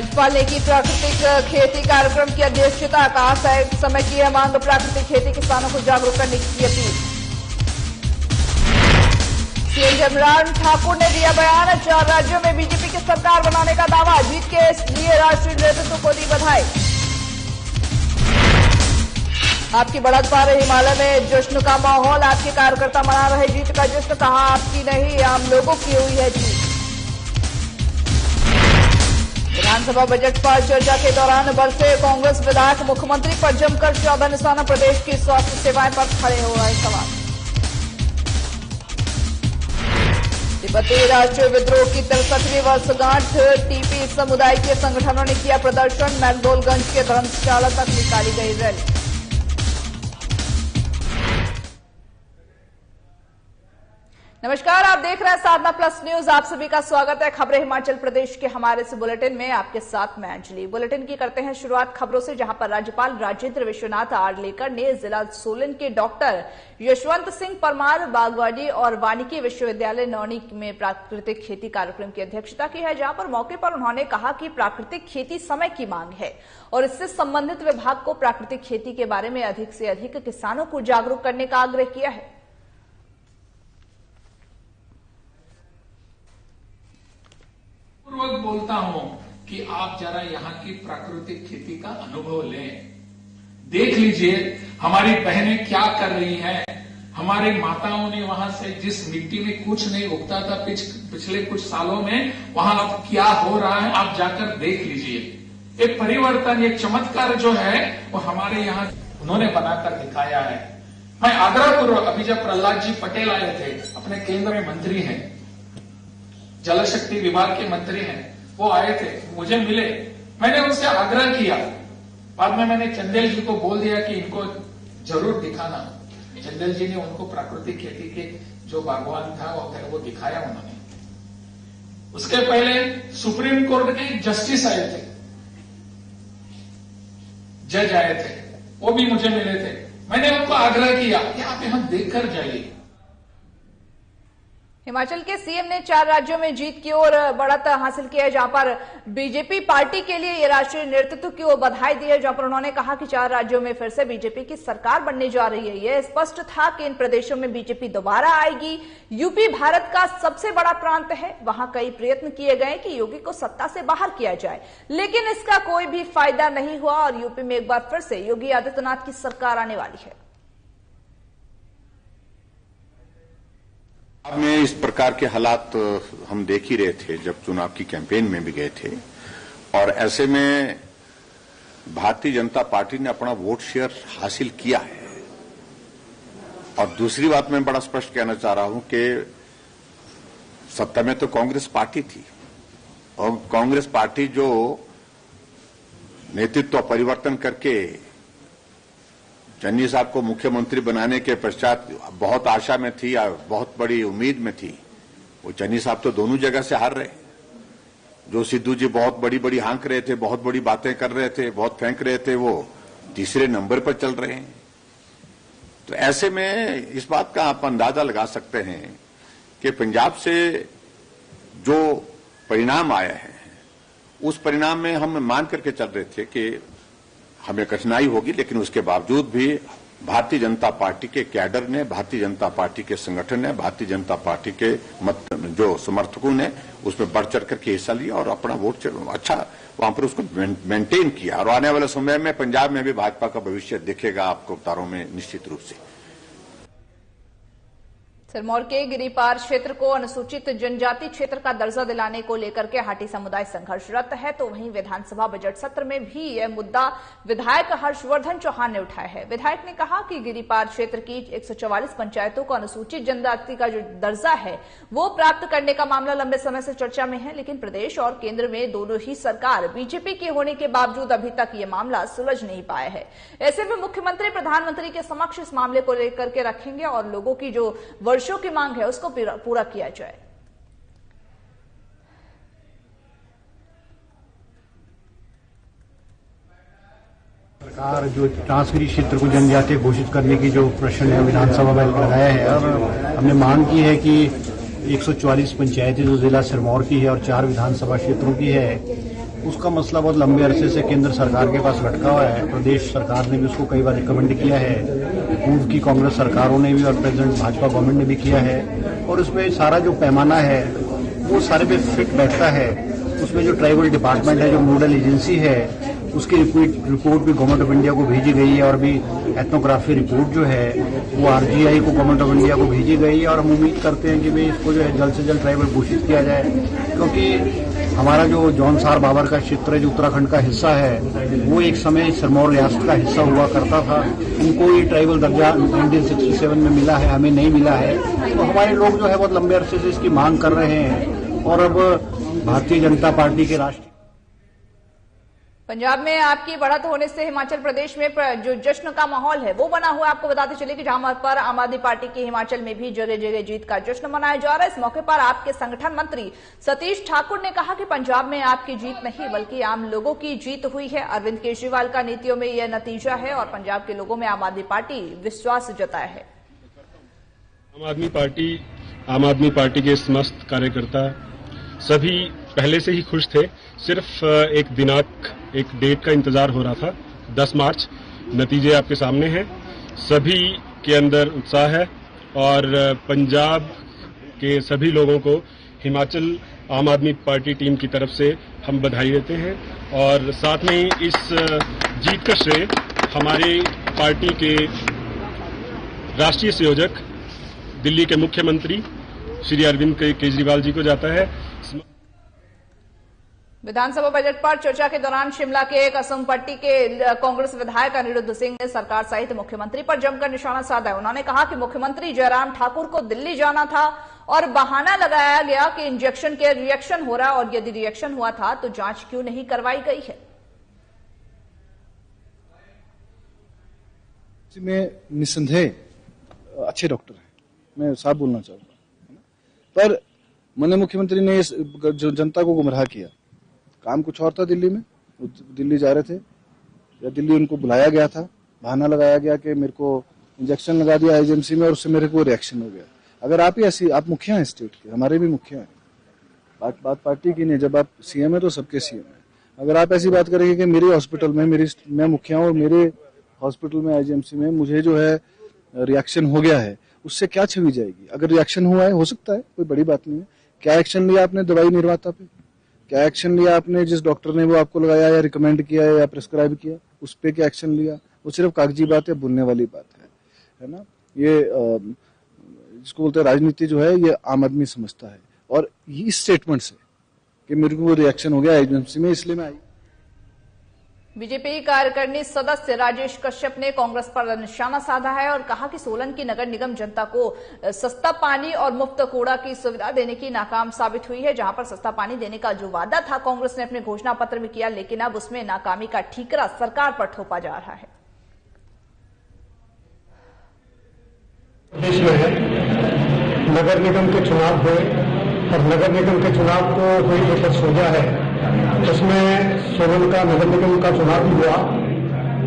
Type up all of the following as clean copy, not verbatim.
राज्यपाल ने की प्राकृतिक खेती कार्यक्रम की अध्यक्षता। कहा समय की है मांग, प्राकृतिक खेती किसानों को जागरूक करने की अपील। सीएम जयराम ठाकुर ने दिया बयान, 4 राज्यों में बीजेपी की सरकार बनाने का दावा। जीत के लिए राष्ट्रीय नेतृत्व को दी बधाई। आपकी बढ़त पा रहे हिमालय में जश्न का माहौल, आपके कार्यकर्ता मना रहे जीत का जश्न। कहा आपकी नहीं आम लोगों की हुई है जीत। विधानसभा बजट पर चर्चा के दौरान बरसे कांग्रेस विधायक, मुख्यमंत्री पर जमकर चौदह निशाना। प्रदेश की स्वास्थ्य सेवाएं पर खड़े हो रहे सवाल। तिब्बती राष्ट्रीय विद्रोह की 63वीं वर्षगांठ, टीपी समुदाय के संगठनों ने किया प्रदर्शन। मैकडोलगंज के धर्मशाला तक निकाली गई रैली। नमस्कार, आप देख रहे हैं साधना प्लस न्यूज। आप सभी का स्वागत है खबरें हिमाचल प्रदेश के हमारे इस बुलेटिन में। आपके साथ मैं अंजलि। बुलेटिन की करते हैं शुरुआत खबरों से, जहां पर राज्यपाल राजेंद्र विश्वनाथ आर्लेकर ने जिला सोलन के डॉक्टर यशवंत सिंह परमार बागवानी और वानिकी विश्वविद्यालय नौणी में प्राकृतिक खेती कार्यक्रम की अध्यक्षता की है, जहां पर मौके पर उन्होंने कहा कि प्राकृतिक खेती समय की मांग है और इससे संबंधित विभाग को प्राकृतिक खेती के बारे में अधिक से अधिक किसानों को जागरूक करने का आग्रह किया है। पूर्वक बोलता हूं कि आप जरा यहाँ की प्राकृतिक खेती का अनुभव लें। देख लीजिए हमारी बहनें क्या कर रही हैं। हमारी माताओं ने वहां से जिस मिट्टी में कुछ नहीं उगता था पिछले कुछ सालों में, वहां अब क्या हो रहा है आप जाकर देख लीजिए। एक परिवर्तन, एक चमत्कार जो है वो हमारे यहाँ उन्होंने बनाकर दिखाया है। मैं आग्रहपूर्वक, अभी जब प्रहलाद जी पटेल आए थे, अपने केंद्र में मंत्री हैं, जल शक्ति विभाग के मंत्री हैं, वो आए थे, मुझे मिले। मैंने उनसे आग्रह किया, बाद में मैंने चंदेल जी को बोल दिया कि इनको जरूर दिखाना। चंदेल जी ने उनको प्राकृतिक खेती के जो बागवान था वो दिखाया उन्होंने। उसके पहले सुप्रीम कोर्ट के जस्टिस आए थे, जज आए थे, वो भी मुझे मिले थे। मैंने उनको आग्रह किया कि आप यहां देखकर जाइए। हिमाचल के सीएम ने 4 राज्यों में जीत की ओर बढ़त हासिल की है, जहां पर बीजेपी पार्टी के लिए ये राष्ट्रीय नेतृत्व की ओर बधाई दी है, जहां पर उन्होंने कहा कि 4 राज्यों में फिर से बीजेपी की सरकार बनने जा रही है। यह स्पष्ट था कि इन प्रदेशों में बीजेपी दोबारा आएगी। यूपी भारत का सबसे बड़ा प्रांत है, वहां कई प्रयत्न किए गए कि योगी को सत्ता से बाहर किया जाए, लेकिन इसका कोई भी फायदा नहीं हुआ और यूपी में एक बार फिर से योगी आदित्यनाथ की सरकार आने वाली है। अब में इस प्रकार के हालात हम देख ही रहे थे जब चुनाव की कैंपेन में भी गए थे, और ऐसे में भारतीय जनता पार्टी ने अपना वोट शेयर हासिल किया है। और दूसरी बात मैं बड़ा स्पष्ट कहना चाह रहा हूं कि सत्ता में तो कांग्रेस पार्टी थी, और कांग्रेस पार्टी जो नेतृत्व परिवर्तन करके चन्नी साहब को मुख्यमंत्री बनाने के पश्चात बहुत आशा में थी, बहुत बड़ी उम्मीद में थी। वो चन्नी साहब तो दोनों जगह से हार रहे। जो सिद्धू जी बहुत बड़ी बड़ी हाँक रहे थे, बहुत बड़ी बातें कर रहे थे, बहुत फेंक रहे थे, वो तीसरे नंबर पर चल रहे हैं। तो ऐसे में इस बात का आप अंदाजा लगा सकते हैं कि पंजाब से जो परिणाम आया है, उस परिणाम में हम मान करके चल रहे थे कि हमें कठिनाई होगी, लेकिन उसके बावजूद भी भारतीय जनता पार्टी के कैडर ने, भारतीय जनता पार्टी के संगठन ने, भारतीय जनता पार्टी के जो समर्थकों ने उसमें बढ़ चढ़ करके हिस्सा लिया और अपना वोट अच्छा वहां पर उसको मेंटेन किया। और आने वाले समय में पंजाब में भी भाजपा का भविष्य दिखेगा आपको तारों में निश्चित रूप से। सिरमौर के गिरिपार क्षेत्र को अनुसूचित जनजाति क्षेत्र का दर्जा दिलाने को लेकर के हाटी समुदाय संघर्षरत है, तो वहीं विधानसभा बजट सत्र में भी यह मुद्दा विधायक हर्षवर्धन चौहान ने उठाया है। विधायक ने कहा कि गिरिपार क्षेत्र की 144 पंचायतों को अनुसूचित जनजाति का जो दर्जा है वो प्राप्त करने का मामला लंबे समय से चर्चा में है, लेकिन प्रदेश और केंद्र में दोनों ही सरकार बीजेपी की होने के बावजूद अभी तक ये मामला सुलझ नहीं पाया है। ऐसे में मुख्यमंत्री प्रधानमंत्री के समक्ष इस मामले को लेकर के रखेंगे और लोगों की जो वर्षों की मांग है उसको पूरा किया जाए। सरकार जो ट्रांसगिरी क्षेत्र को जनजातीय घोषित करने की जो प्रश्न है विधानसभा में लगाया है, और हमने मांग की है कि 144 पंचायतें जो जिला सिरमौर की है और 4 विधानसभा क्षेत्रों की है, उसका मसला बहुत लंबे अरसे से केंद्र सरकार के पास लटका हुआ है। प्रदेश सरकार ने भी उसको कई बार रिकमेंड किया है, पूर्व की कांग्रेस सरकारों ने भी और प्रेजेंट भाजपा गवर्नमेंट ने भी किया है, और उसमें सारा जो पैमाना है वो सारे पे फिट बैठता है। उसमें जो ट्राइबल डिपार्टमेंट है, जो नोडल एजेंसी है, उसकी रिपोर्ट भी गवर्नमेंट ऑफ इंडिया को भेजी गई है, और भी एथनोग्राफी रिपोर्ट जो है वो आरजीआई को गवर्नमेंट ऑफ इंडिया को भेजी गई है। और हम उम्मीद करते हैं कि भाई इसको जो है जल्द से जल्द ट्राइबल घोषित किया जाए, क्योंकि हमारा जो जौनसार बाबर का क्षेत्र है, जो उत्तराखंड का हिस्सा है, वो एक समय सिरमौर रियासत का हिस्सा हुआ करता था। उनको ये ट्राइबल दर्जा 1967 में मिला है, हमें नहीं मिला है। तो हमारे लोग जो है बहुत लंबे अरसे से इसकी मांग कर रहे हैं, और अब भारतीय जनता पार्टी के राष्ट्रीय पंजाब में आपकी बढ़त होने से हिमाचल प्रदेश में जो जश्न का माहौल है वो बना हुआ है। आपको बताते चले कि जहां पर आम आदमी पार्टी की हिमाचल में भी जगह जगह जीत का जश्न मनाया जा रहा है। इस मौके पर आपके संगठन मंत्री सतीश ठाकुर ने कहा कि पंजाब में आपकी जीत नहीं बल्कि आम लोगों की जीत हुई है। अरविंद केजरीवाल का नीतियों में यह नतीजा है और पंजाब के लोगों में आम आदमी पार्टी विश्वास जताया है। आम आदमी पार्टी के समस्त कार्यकर्ता सभी पहले से ही खुश थे। सिर्फ एक डेट का इंतजार हो रहा था, 10 मार्च। नतीजे आपके सामने हैं। सभी के अंदर उत्साह है और पंजाब के सभी लोगों को हिमाचल आम आदमी पार्टी टीम की तरफ से हम बधाई देते हैं। और साथ में ही इस जीत का श्रेय हमारी पार्टी के राष्ट्रीय संयोजक दिल्ली के मुख्यमंत्री श्री अरविंद केजरीवाल जी को जाता है। विधानसभा बजट पर चर्चा के दौरान शिमला के कसुमपट्टी के कांग्रेस विधायक अनिरुद्ध सिंह ने सरकार सहित मुख्यमंत्री पर जमकर निशाना साधा। उन्होंने कहा कि मुख्यमंत्री जयराम ठाकुर को दिल्ली जाना था और बहाना लगाया गया कि इंजेक्शन के रिएक्शन हो रहा है, और यदि रिएक्शन हुआ था तो जांच क्यों नहीं करवाई गई है। में निसंदेह अच्छे डॉक्टर हैं, मैं साफ बोलना चाहूंगा, पर माननीय मुख्यमंत्री ने जो जनता को गुमराह किया। काम कुछ और था, दिल्ली में दिल्ली जा रहे थे या दिल्ली उनको बुलाया गया था, बहाना लगाया गया कि मेरे को इंजेक्शन लगा दिया एजेंसी में और उससे मेरे को रिएक्शन हो गया। अगर आप ही ऐसी, आप मुखिया हैं स्टेट के, हमारे भी मुखिया हैं, बात पार्टी की नहीं। जब आप सीएम है तो सबके सीएम है। अगर आप ऐसी बात करेंगे कि मेरे हॉस्पिटल में मैं मुखिया हूं और मेरे हॉस्पिटल में आईजीएमसी में मुझे जो है रिएक्शन हो गया है, उससे क्या छवि जाएगी। अगर रिएक्शन हुआ है, हो सकता है, कोई बड़ी बात नहीं है। क्या एक्शन लिया आपने दवाई निर्माता पे? क्या एक्शन लिया आपने जिस डॉक्टर ने वो आपको लगाया या रिकमेंड किया या प्रिस्क्राइब किया, उस पे क्या एक्शन लिया? वो सिर्फ कागजी बात है, बोलने वाली बात है ना। ये जिसको बोलते हैं राजनीति जो है, ये आम आदमी समझता है। और इस स्टेटमेंट से कि मेरे को वो रिएक्शन हो गया एजेंसी में, इसलिए मैं आई। बीजेपी कार्यकारिणी सदस्य राजेश कश्यप ने कांग्रेस पर निशाना साधा है और कहा कि सोलन की नगर निगम जनता को सस्ता पानी और मुफ्त कूड़ा की सुविधा देने की नाकाम साबित हुई है। जहां पर सस्ता पानी देने का जो वादा था कांग्रेस ने अपने घोषणा पत्र में किया, लेकिन अब उसमें नाकामी का ठीकरा सरकार पर थोपा जा रहा है। देश में नगर निगम के चुनाव हुए और नगर निगम के चुनाव को हुई एक वर्ष हो गया है। उसमें सोलन का नगर निगम का चुनाव भी हुआ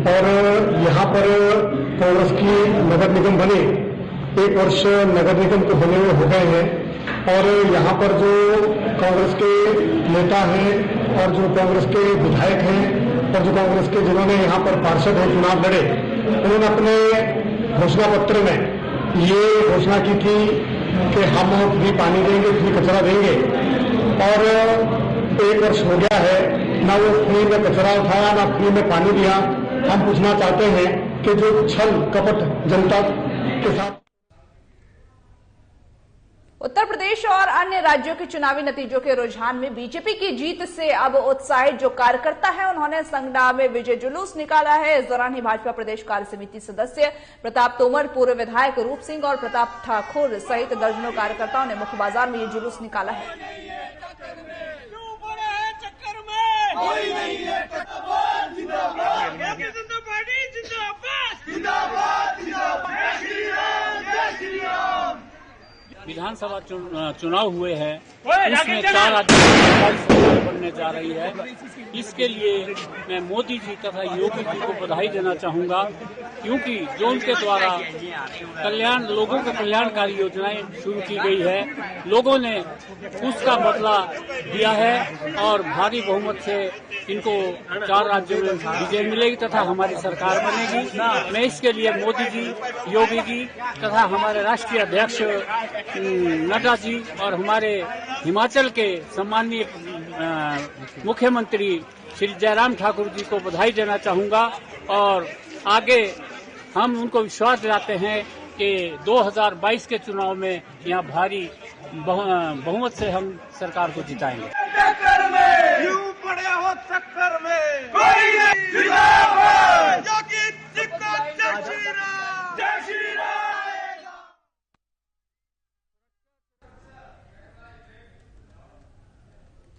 और यहाँ पर कांग्रेस की नगर निगम बने, 1 वर्ष नगर निगम को बने हुए हो गए हैं। और यहाँ पर जो कांग्रेस के नेता हैं और जो कांग्रेस के विधायक हैं और जो कांग्रेस के जिन्होंने यहाँ पर पार्षद हैं चुनाव लड़े, उन्होंने अपने घोषणा पत्र में ये घोषणा की थी कि हम फ्री पानी देंगे, फ्री कचरा देंगे। और 1 वर्ष हो गया है, ना वो फ्री में कचरा उठाया ना फ्री में पानी दिया। हम पूछना चाहते हैं कि जो छल कपट जनता के साथ। उत्तर प्रदेश और अन्य राज्यों के चुनावी नतीजों के रुझान में बीजेपी की जीत से अब उत्साहित जो कार्यकर्ता है, उन्होंने संगड़ा में विजय जुलूस निकाला है। इस दौरान ही भाजपा प्रदेश कार्य समिति सदस्य प्रताप तोमर, पूर्व विधायक रूप सिंह और प्रताप ठाकुर सहित दर्जनों कार्यकर्ताओं ने मुख्य बाजार में ये जुलूस निकाला है। विधानसभा चुनाव हुए हैं इसमें 4 राज्यों में सरकार बनने जा रही है। इसके लिए मैं मोदी जी तथा योगी जी को बधाई देना चाहूंगा, क्योंकि जो उनके द्वारा लोगों को कल्याणकारी योजनाएं शुरू की गई है, लोगों ने उसका बदला दिया है और भारी बहुमत से इनको 4 राज्यों में विजय मिलेगी तथा हमारी सरकार बनेगी। मैं इसके लिए मोदी जी, योगी जी तथा हमारे राष्ट्रीय अध्यक्ष नड्डा जी और हमारे हिमाचल के सम्माननीय मुख्यमंत्री श्री जयराम ठाकुर जी को बधाई देना चाहूंगा और आगे हम उनको विश्वास दिलाते हैं कि 2022 के चुनाव में यहाँ भारी बहुमत से हम सरकार को जिताएंगे।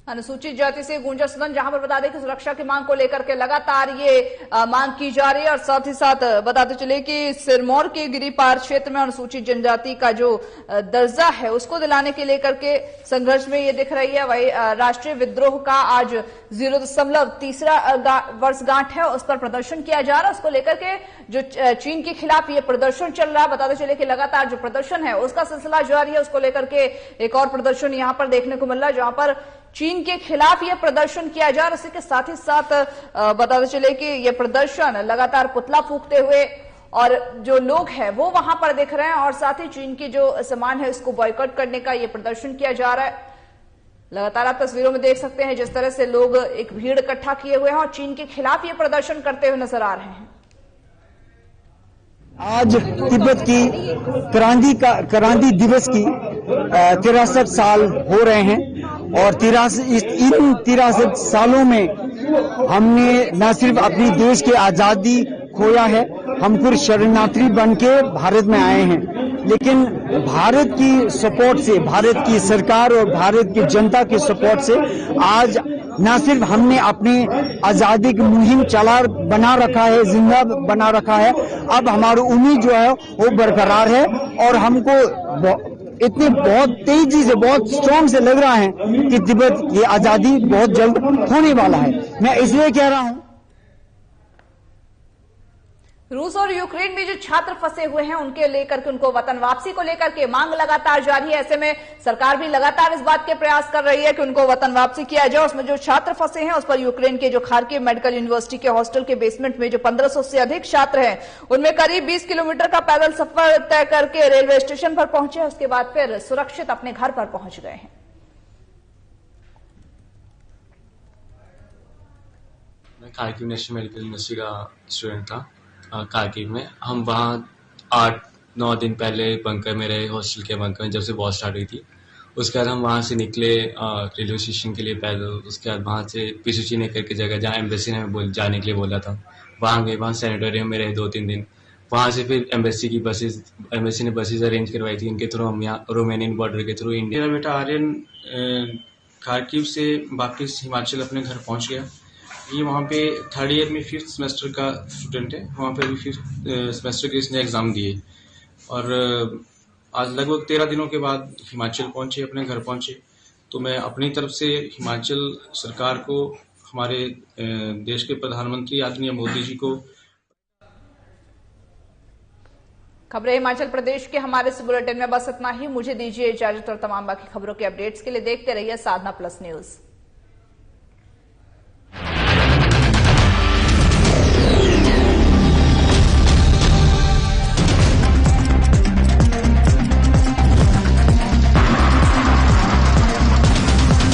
अनुसूचित जाति से गूंजा सदन, जहां पर बता दें कि सुरक्षा की मांग को लेकर के लगातार ये मांग की जा रही है और साथ ही साथ बताते चले कि सिरमौर के गिरिपार क्षेत्र में अनुसूचित जनजाति का जो दर्जा है उसको दिलाने के लेकर के संघर्ष में ये दिख रही है। वही राष्ट्रीय विद्रोह का आज 0.3 वर्षगांठ है, उस पर प्रदर्शन किया जा रहा है। उसको लेकर के जो चीन के खिलाफ ये प्रदर्शन चल रहा है, बताते चले कि लगातार जो प्रदर्शन है उसका सिलसिला जारी है। उसको लेकर के एक और प्रदर्शन यहां पर देखने को मिल रहा है, जहां पर चीन के खिलाफ यह प्रदर्शन किया जा रहा है। इसी के साथ ही साथ बताते चले कि यह प्रदर्शन लगातार पुतला फूंकते हुए और जो लोग हैं वो वहां पर दिख रहे हैं और साथ ही चीन की जो सामान है उसको बॉयकॉट करने का यह प्रदर्शन किया जा रहा है। लगातार आप तस्वीरों में देख सकते हैं जिस तरह से लोग एक भीड़ इकट्ठा किए हुए हैं और चीन के खिलाफ ये प्रदर्शन करते हुए नजर आ रहे हैं। आज तिब्बत की क्रांति दिवस की 63 साल हो रहे हैं और इन 63 सालों में हमने न सिर्फ अपनी देश की आजादी खोया है, हम फिर शरणार्थी बन के भारत में आए हैं, लेकिन भारत की सपोर्ट से, भारत की सरकार और भारत की जनता की सपोर्ट से आज न सिर्फ हमने अपनी आजादी की मुहिम बना रखा है, जिंदा बना रखा है, अब हमारी उम्मीद जो है वो बरकरार है और हमको इतनी बहुत तेजी से, बहुत स्ट्रांग से लग रहा है कि तिब्बत की आजादी बहुत जल्द होने वाला है। मैं इसलिए कह रहा हूं, रूस और यूक्रेन में जो छात्र फंसे हुए हैं उनके लेकर के, उनको वतन वापसी को लेकर के मांग लगातार जारी है। ऐसे में सरकार भी लगातार इस बात के प्रयास कर रही है कि उनको वतन वापसी किया जाए। उसमें जो छात्र फंसे हैं उस पर यूक्रेन के जो खार्किव मेडिकल यूनिवर्सिटी के हॉस्टल के बेसमेंट में जो 1500 से अधिक छात्र हैं उनमें करीब 20 किलोमीटर का पैदल सफर तय करके रेलवे स्टेशन पर पहुंचे, उसके बाद फिर सुरक्षित अपने घर पर पहुंच गए हैं। मैं खार्किव नेशनल मेडिकल यूनिवर्सिटी का स्टूडेंट था। खार्किव में हम वहाँ 8-9 दिन पहले बंकर में रहे, हॉस्टल के बंकर में, जब से वॉर स्टार्ट हुई थी। उसके बाद हम वहाँ से निकले रेलवे स्टेशन के लिए पैदल। उसके बाद वहाँ से पिसुची ने करके जगह जहाँ एम्बेसी ने जाने के लिए बोला था वहाँ गए, वहाँ सैनिटोरियम में रहे 2-3 दिन। वहाँ से फिर एम्बेसी ने बसेज अरेंज करवाई थी, इनके थ्रू हम यहाँ रोमानियन बॉर्डर के थ्रू इंडिया। मेरा बेटा आर्यन खार्किव से वापस हिमाचल अपने घर पहुँच गया। ये वहाँ पे 3rd ईयर में 5th सेमेस्टर का स्टूडेंट है। वहाँ पे अभी 5th सेमेस्टर के इसने एग्ज़ाम दिए और आज लगभग 13 दिनों के बाद हिमाचल पहुँचे, अपने घर पहुँचे। तो मैं अपनी तरफ से हिमाचल सरकार को, हमारे देश के प्रधानमंत्री आदरणीय मोदी जी को। खबरें हिमाचल प्रदेश के हमारे इस बुलेटिन में बस इतना ही। मुझे दीजिए इजाजत और तमाम बाकी खबरों के अपडेट्स के लिए देखते रहिए साधना प्लस न्यूज।